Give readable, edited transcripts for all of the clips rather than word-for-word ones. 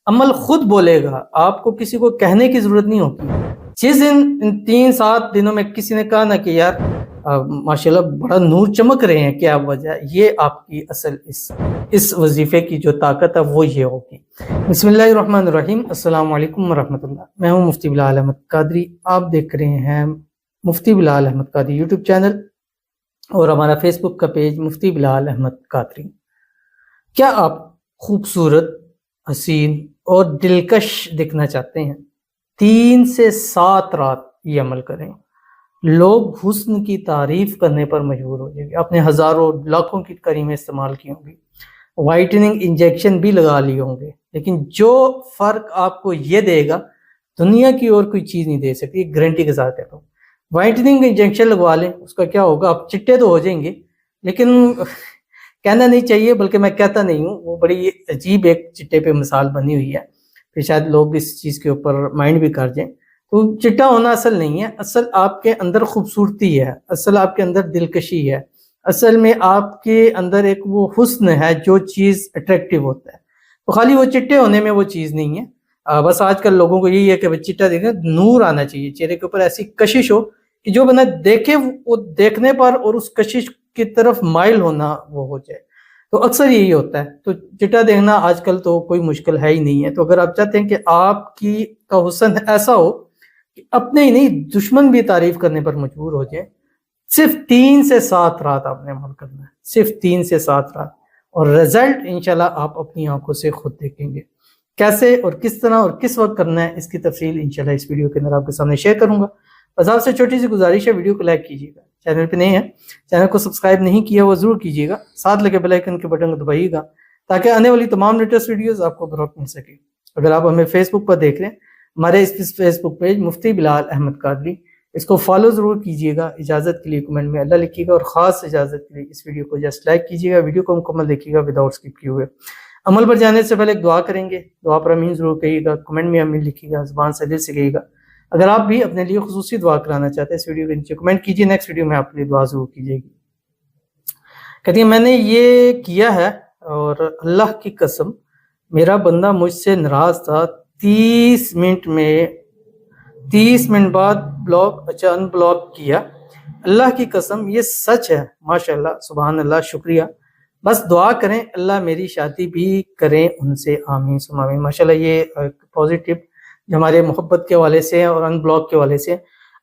عمل خود بولے گا، آپ کو کسی کو کہنے کی ضرورت نہیں ہوتی۔ جس دن ان 3-7 دنوں میں کسی نے کہا نا کہ یار ماشاءاللہ بڑا نور چمک رہے ہیں، کیا وجہ، یہ آپ کی اصل اس وظیفے کی جو طاقت ہے وہ یہ ہوگی۔ بسم اللہ الرحمن الرحیم، السلام علیکم ورحمۃ اللہ۔ میں ہوں مفتی بلال احمد قادری، آپ دیکھ رہے ہیں مفتی بلال احمد قادری یوٹیوب چینل اور ہمارا فیس بک کا پیج مفتی بلال احمد قادری۔ کیا آپ خوبصورت، حسین اور دلکش دکھنا چاہتے ہیں؟ 3 سے 7 رات یہ عمل کریں، لوگ حسن کی تعریف کرنے پر مجبور ہو جائیں گے۔ آپ نے ہزاروں لاکھوں کی کریمیں استعمال کی ہوں گی، وائٹننگ انجیکشن بھی لگا لیے ہوں گے، لیکن جو فرق آپ کو یہ دے گا دنیا کی اور کوئی چیز نہیں دے سکتی، گارنٹی کے ساتھ کہتا ہوں۔ وائٹننگ انجیکشن لگوا لیں، اس کا کیا ہوگا، آپ چٹے تو ہو جائیں گے، لیکن کہنا نہیں چاہیے، بلکہ میں کہتا نہیں ہوں، وہ بڑی عجیب ایک چٹے پہ مثال بنی ہوئی ہے، پھر شاید لوگ اس چیز کے اوپر مائنڈ بھی کر جائیں۔ تو چٹا ہونا اصل نہیں ہے، اصل آپ کے اندر خوبصورتی ہے، اصل آپ کے اندر دلکشی ہے، اصل میں آپ کے اندر ایک وہ حسن ہے جو چیز اٹریکٹیو ہوتا ہے۔ تو خالی وہ چٹے ہونے میں وہ چیز نہیں ہے۔ بس آج کل لوگوں کو یہی ہے کہ چٹا دیکھیں، نور آنا چاہیے چہرے کے اوپر، ایسی کشش ہو کہ جو بندہ دیکھے وہ دیکھنے پر اور اس کشش کی طرف مائل ہونا وہ ہو جائے۔ تو اکثر یہی ہوتا ہے۔ تو چٹا دیکھنا آج کل تو کوئی مشکل ہے ہی نہیں ہے۔ تو اگر آپ چاہتے ہیں کہ آپ کا حسن ایسا ہو کہ اپنے ہی نہیں دشمن بھی تعریف کرنے پر مجبور ہو جائے، صرف 3 سے 7 رات آپ نے عمل کرنا ہے، صرف 3 سے 7 رات، اور رزلٹ انشاءاللہ آپ اپنی آنکھوں سے خود دیکھیں گے۔ کیسے اور کس طرح اور کس وقت کرنا ہے، اس کی تفصیل انشاءاللہ اس ویڈیو کے اندر آپ کے سامنے شیئر کروں گا۔ بس آپ سے چھوٹی سی گزارش ہے، ویڈیو کو لائک کیجیے گا، چینل پہ نہیں ہے چینل کو سبسکرائب نہیں کیا وہ ضرور کیجیے گا، ساتھ لگے بیل آئیکن کے بٹن کو دبائیے گا تاکہ آنے والی تمام لیٹسٹ ویڈیوز آپ کو بروقت مل سکے۔ اگر آپ ہمیں فیس بک پر دیکھ رہے ہیں، ہمارے اس فیس بک پیج مفتی بلال احمد قادری، اس کو فالو ضرور کیجیے گا۔ اجازت کے لیے کمنٹ میں اللہ لکھیے گا، اور خاص اجازت کے لیے اس ویڈیو کو جسٹ لائک کیجیے گا، ویڈیو کو مکمل دیکھیے گا وداؤٹ اسکپ کیے ہوئے۔ عمل پر جانے سے پہلے ایک دعا کریں گے، دعا پر امین ضرور کہیے گا، کمنٹ میں امین لکھیے گا، زبان سے دل سے کہیے گا۔ اگر آپ بھی اپنے لیے خصوصی دعا کرانا چاہتے ہیں، اس ویڈیو کے نیچے کمنٹ کیجیے، نیکسٹ ویڈیو میں آپ کے لیے دعا ضرور کیجیے گی۔ کہتی ہیں میں نے یہ کیا ہے اور اللہ کی قسم میرا بندہ مجھ سے ناراض تھا، 30 منٹ بعد ان بلاک کیا، اللہ کی قسم یہ سچ ہے، ماشاءاللہ سبحان اللہ، شکریہ، بس دعا کریں اللہ میری شادی بھی کریں ان سے، آمین ثم آمین۔ ماشاءاللہ یہ پازیٹیو جو ہمارے محبت کے حوالے سے ہیں اور ان بلاک کے حوالے سے،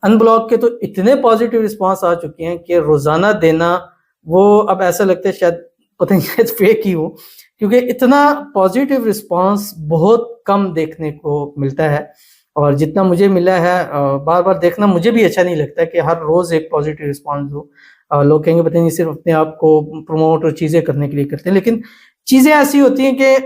ان بلاک کے تو اتنے پازیٹیو رسپانس آ چکے ہیں کہ روزانہ دینا وہ اب ایسا لگتا ہے شاید پتہ نہیں شاید فیک ہی ہو، کیونکہ اتنا پازیٹیو رسپانس بہت کم دیکھنے کو ملتا ہے، اور جتنا مجھے ملا ہے بار بار دیکھنا مجھے بھی اچھا نہیں لگتا کہ ہر روز ایک پازیٹیو رسپانس ہو۔ لوگ کہیں گے پتہ نہیں صرف اپنے آپ کو پروموٹ اور چیزیں کرنے کے لیے کرتے ہیں، لیکن چیزیں ایسی ہوتی ہیں کہ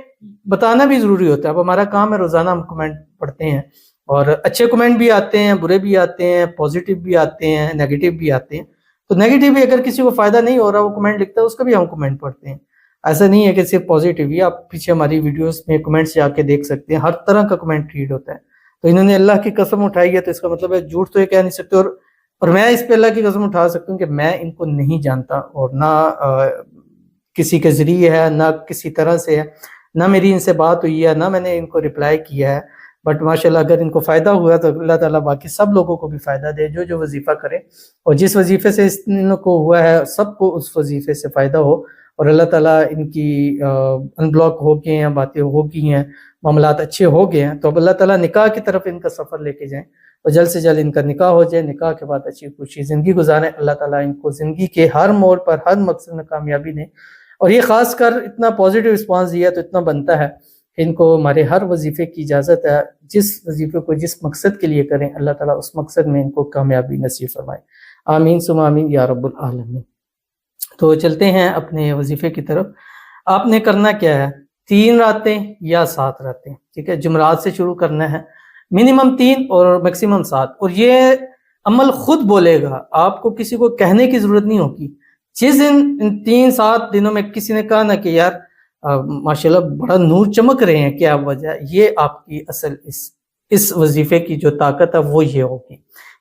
بتانا بھی ضروری ہوتا ہے۔ اب ہمارا کام ہے روزانہ ہم کمنٹ پڑھتے ہیں، اور اچھے کمنٹ بھی آتے ہیں، برے بھی آتے ہیں، پازیٹیو بھی آتے ہیں، نیگیٹو بھی آتے ہیں۔ تو نیگیٹو بھی اگر کسی کو فائدہ نہیں ہو رہا وہ کمنٹ لکھتا ہے، اس کا بھی ہم کمنٹ پڑھتے ہیں، ایسا نہیں ہے کہ صرف پازیٹیو ہی۔ آپ پیچھے ہماری ویڈیوز میں کمنٹس جا کے دیکھ سکتے ہیں، ہر طرح کا کمنٹ ریڈ ہوتا ہے۔ تو انہوں نے اللہ کی قسم اٹھائی ہے، تو اس کا مطلب ہے جھوٹ تو یہ کہہ نہیں سکتے، اور میں اس پہ اللہ کی قسم اٹھا سکتا ہوں کہ میں ان کو نہیں جانتا، اور نہ کسی کے ذریعے ہے، نہ کسی طرح سے ہے، نہ میری ان سے بات ہوئی ہے، نہ میں نے ان کو رپلائی کیا ہے، بٹ ماشاءاللہ اگر ان کو فائدہ ہوا تو اللہ تعالیٰ باقی سب لوگوں کو بھی فائدہ دے جو وظیفہ کرے، اور جس وظیفے سے ان کو ہوا ہے سب کو اس وظیفے سے فائدہ ہو، اور اللہ تعالیٰ ان کی ان بلاک ہو گئے ہیں، باتیں ہو گئی ہیں، معاملات اچھے ہو گئے ہیں، تو اب اللہ تعالیٰ نکاح کی طرف ان کا سفر لے کے جائیں، اور جلد سے جلد ان کا نکاح ہو جائے، نکاح کے بعد اچھی خوشی زندگی گزاریں، اللہ تعالیٰ ان کو زندگی کے ہر موڑ پر ہر مقصد میں کامیابی دیں۔ اور یہ خاص کر اتنا پازیٹیو رسپانس دیا تو اتنا بنتا ہے ان کو ہمارے ہر وظیفے کی اجازت ہے، جس وظیفے کو جس مقصد کے لیے کریں اللہ تعالیٰ اس مقصد میں ان کو کامیابی نصیب فرمائے، آمین ثم آمین یا رب العالمین۔ تو چلتے ہیں اپنے وظیفے کی طرف۔ آپ نے کرنا کیا ہے، 3 راتیں یا 7 راتیں، ٹھیک ہے، جمعرات سے شروع کرنا ہے، منیمم 3 اور میکسیمم 7، اور یہ عمل خود بولے گا، آپ کو کسی کو کہنے کی ضرورت نہیں ہوگی۔ جس دن ان 3-7 دنوں میں کسی نے کہا نا کہ یار ماشاءاللہ بڑا نور چمک رہے ہیں، کیا وجہ، یہ آپ کی اصل اس وظیفے کی جو طاقت ہے وہ یہ ہوگی۔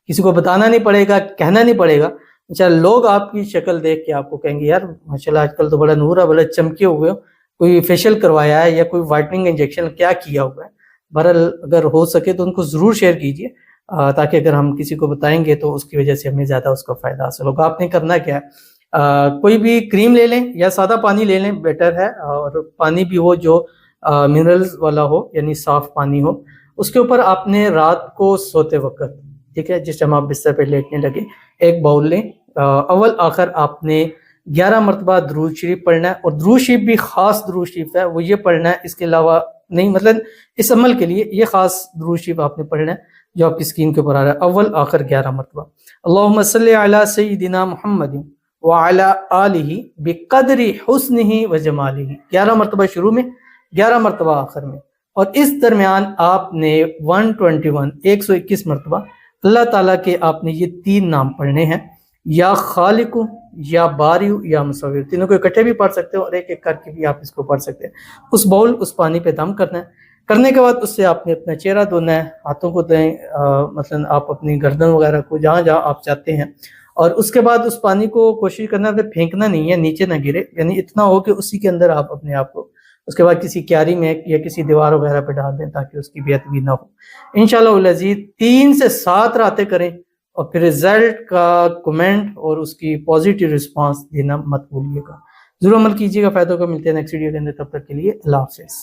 کسی کو بتانا نہیں پڑے گا، کہنا نہیں پڑے گا، انشاءاللہ لوگ آپ کی شکل دیکھ کے آپ کو کہیں گے یار ماشاءاللہ آج کل تو بڑا نور ہے، بڑا چمکے ہوئے ہو، کوئی فیشیل کروایا ہے یا کوئی وائٹننگ انجیکشن کیا کیا ہوا ہے. بہرحال اگر ہو سکے تو ان کو ضرور شیئر کیجیے تاکہ اگر ہم کسی کو بتائیں گے تو اس کی وجہ سے ہمیں زیادہ اس کا فائدہ حاصل ہوگا. آپ نے کرنا کیا ہے, کوئی بھی کریم لے لیں یا سادہ پانی لے لیں, بیٹر ہے, اور پانی بھی ہو جو منرلز والا ہو, یعنی صاف پانی ہو. اس کے اوپر آپ نے رات کو سوتے وقت, ٹھیک ہے, جس ٹائم آپ بستر پہ لیٹنے لگے, ایک باؤل لیں. اول آخر آپ نے 11 مرتبہ درود شریف پڑھنا ہے, اور درود شریف بھی خاص درود شریف ہے, وہ یہ پڑھنا ہے, اس کے علاوہ نہیں, مطلب اس عمل کے لیے یہ خاص درود شریف آپ نے پڑھنا ہے جو آپ کی اسکرین کے اوپر آ رہا ہے. اول آخر 11 مرتبہ. اللہم صلی علی سیدنا محمد وعلی آلہ بقدر حسنہ وجمالہ, 11 مرتبہ شروع میں, 11 مرتبہ آخر میں. اور اس درمیان آپ نے 121 مرتبہ اللہ تعالیٰ کے آپ نے یہ 3 نام پڑھنے ہیں, یا خالق, یا باری, یا مصور. تینوں کو اکٹھے بھی پڑھ سکتے ہو اور ایک ایک کر کے بھی آپ اس کو پڑھ سکتے ہیں. اس باؤل, اس پانی پہ دم کرنا ہے. کرنے کے بعد اس سے آپ نے اپنا چہرہ دھونا ہے, ہاتھوں کو دیں, مثلا آپ اپنی گردن وغیرہ کو جہاں جہاں آپ چاہتے ہیں. اور اس کے بعد اس پانی کو کوشش کرنا ہے پھینکنا نہیں ہے, نیچے نہ گرے, یعنی اتنا ہو کہ اسی کے اندر آپ اپنے آپ کو اس کے بعد کسی کیاری میں یا کسی دیوار وغیرہ پہ ڈال دیں تاکہ اس کی بے ادبی نہ ہو. انشاءاللہ العزیز 3 سے 7 راتیں کریں, اور پھر رزلٹ کا کمنٹ اور اس کی پازیٹیو رسپانس دینا مت بھولیے گا. ضرور عمل کیجیے گا, فائدوں کو ملتے ہیں نیکسٹ ویڈیو کے اندر. تب تک کے لیے اللہ حافظ.